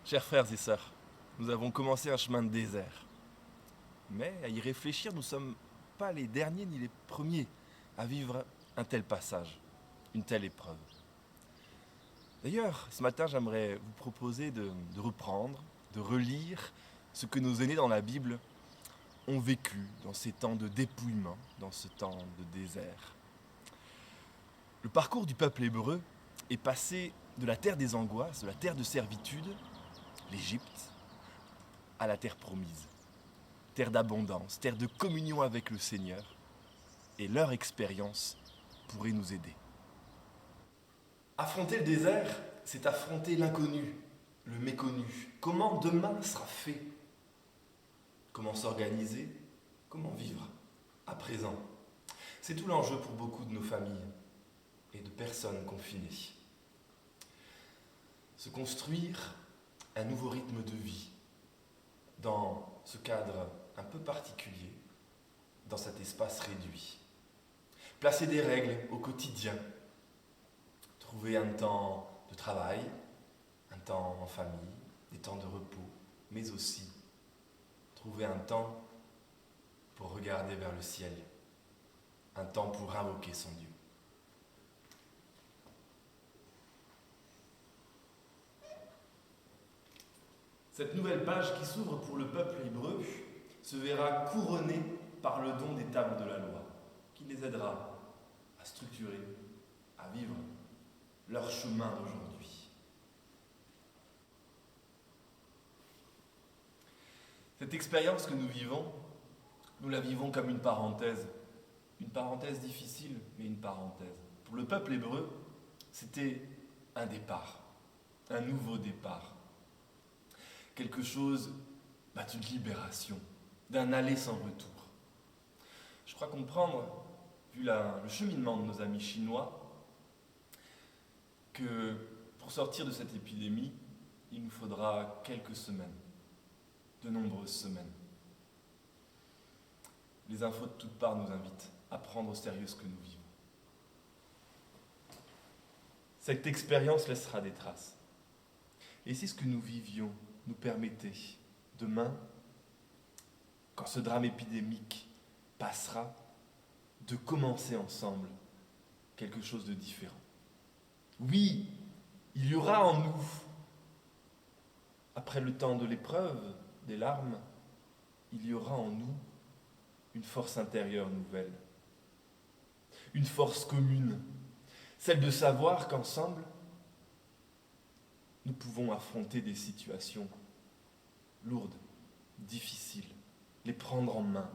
Chers frères et sœurs, nous avons commencé un chemin de désert. Mais à y réfléchir, nous ne sommes pas les derniers ni les premiers à vivre un tel passage, une telle épreuve. D'ailleurs, ce matin, j'aimerais vous proposer de reprendre, de relire ce que nos aînés dans la Bible ont vécu dans ces temps de dépouillement, dans ce temps de désert. Le parcours du peuple hébreu est passé de la terre des angoisses, de la terre de servitude, l'Égypte, à la terre promise. Terre d'abondance, terre de communion avec le Seigneur. Et leur expérience pourrait nous aider. Affronter le désert, c'est affronter l'inconnu, le méconnu. Comment demain sera fait? Comment s'organiser? Comment vivre à présent? C'est tout l'enjeu pour beaucoup de nos familles et de personnes confinées. Se construire un nouveau rythme de vie dans ce cadre un peu particulier, dans cet espace réduit. Placer des règles au quotidien, trouver un temps de travail, un temps en famille, des temps de repos, mais aussi trouver un temps pour regarder vers le ciel, un temps pour invoquer son Dieu. Cette nouvelle page qui s'ouvre pour le peuple hébreu se verra couronnée par le don des tables de la loi, qui les aidera à structurer, à vivre leur chemin d'aujourd'hui. Cette expérience que nous vivons, nous la vivons comme une parenthèse difficile, mais une parenthèse. Pour le peuple hébreu, c'était un départ, un nouveau départ. Quelque chose d'une libération, d'un aller sans retour. Je crois comprendre, vu le cheminement de nos amis chinois, que pour sortir de cette épidémie, il nous faudra quelques semaines, de nombreuses semaines. Les infos de toutes parts nous invitent à prendre au sérieux ce que nous vivons. Cette expérience laissera des traces. Et si ce que nous vivions nous permettait, demain, quand ce drame épidémique passera, de commencer ensemble quelque chose de différent. Oui, il y aura en nous, après le temps de l'épreuve, des larmes, il y aura en nous une force intérieure nouvelle, une force commune, celle de savoir qu'ensemble, nous pouvons affronter des situations lourdes, difficiles, les prendre en main.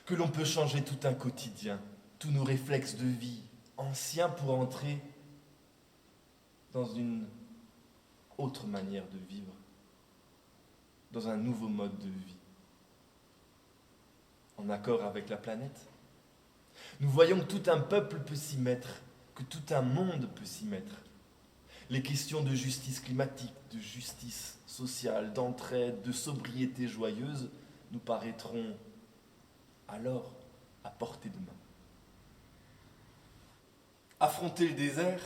Que l'on peut changer tout un quotidien, tous nos réflexes de vie anciens pour entrer dans une autre manière de vivre, dans un nouveau mode de vie, en accord avec la planète. Nous voyons que tout un peuple peut s'y mettre, que tout un monde peut s'y mettre. Les questions de justice climatique, de justice sociale, d'entraide, de sobriété joyeuse nous paraîtront alors à portée de main. Affronter le désert,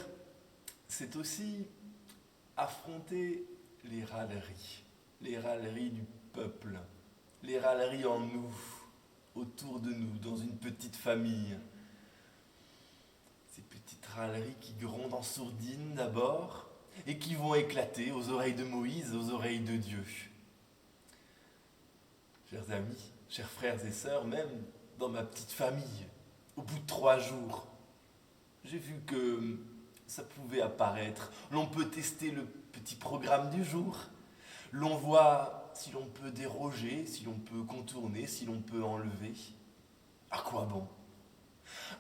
c'est aussi affronter les râleries du peuple, les râleries en nous, autour de nous, dans une petite famille. Ces petites râleries qui grondent en sourdine d'abord et qui vont éclater aux oreilles de Moïse, aux oreilles de Dieu. Chers amis, chers frères et sœurs, même dans ma petite famille, au bout de 3 jours, j'ai vu que ça pouvait apparaître. L'on peut tester le petit programme du jour. L'on voit si l'on peut déroger, si l'on peut contourner, si l'on peut enlever. À quoi bon?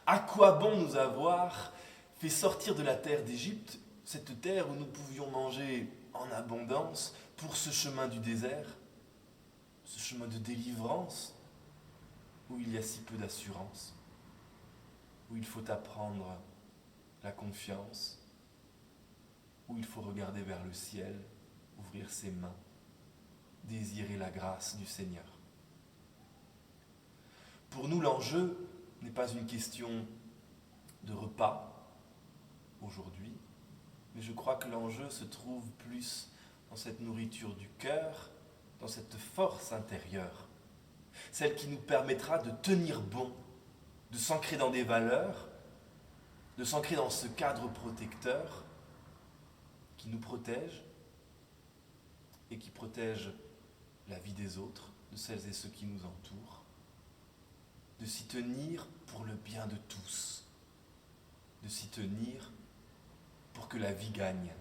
À quoi bon nous avoir fait sortir de la terre d'Égypte, cette terre où nous pouvions manger en abondance, pour ce chemin du désert, ce chemin de délivrance, où il y a si peu d'assurance, où il faut apprendre la confiance, où il faut regarder vers le ciel, ouvrir ses mains, désirer la grâce du Seigneur. Pour nous, l'enjeu n'est pas une question de repas aujourd'hui, Mais je crois que l'enjeu se trouve plus dans cette nourriture du cœur, dans cette force intérieure, celle qui nous permettra de tenir bon, de s'ancrer dans des valeurs, de s'ancrer dans ce cadre protecteur qui nous protège et qui protège la vie des autres, de celles et ceux qui nous entourent, de s'y tenir pour le bien de tous, de s'y tenir pour que la vie gagne.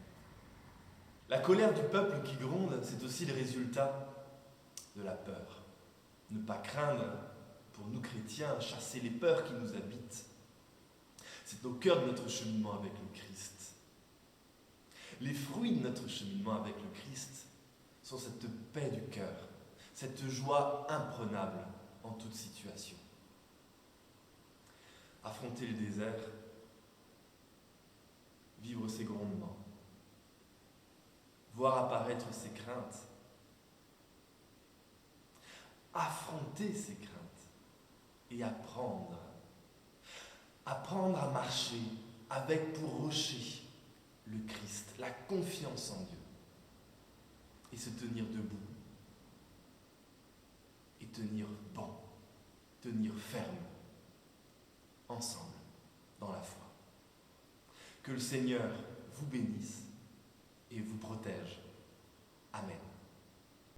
La colère du peuple qui gronde, c'est aussi le résultat de la peur. Ne pas craindre, pour nous chrétiens, chasser les peurs qui nous habitent. C'est au cœur de notre cheminement avec le Christ. Les fruits de notre cheminement avec le Christ sont cette paix du cœur, cette joie imprenable en toute situation. Affronter le désert, vivre ses grondements, voir apparaître ses craintes, affronter ses craintes et apprendre à marcher avec pour rocher le Christ, la confiance en Dieu, et se tenir debout, et tenir bon, tenir ferme, ensemble, dans la foi. Que le Seigneur vous bénisse et vous protège. Amen.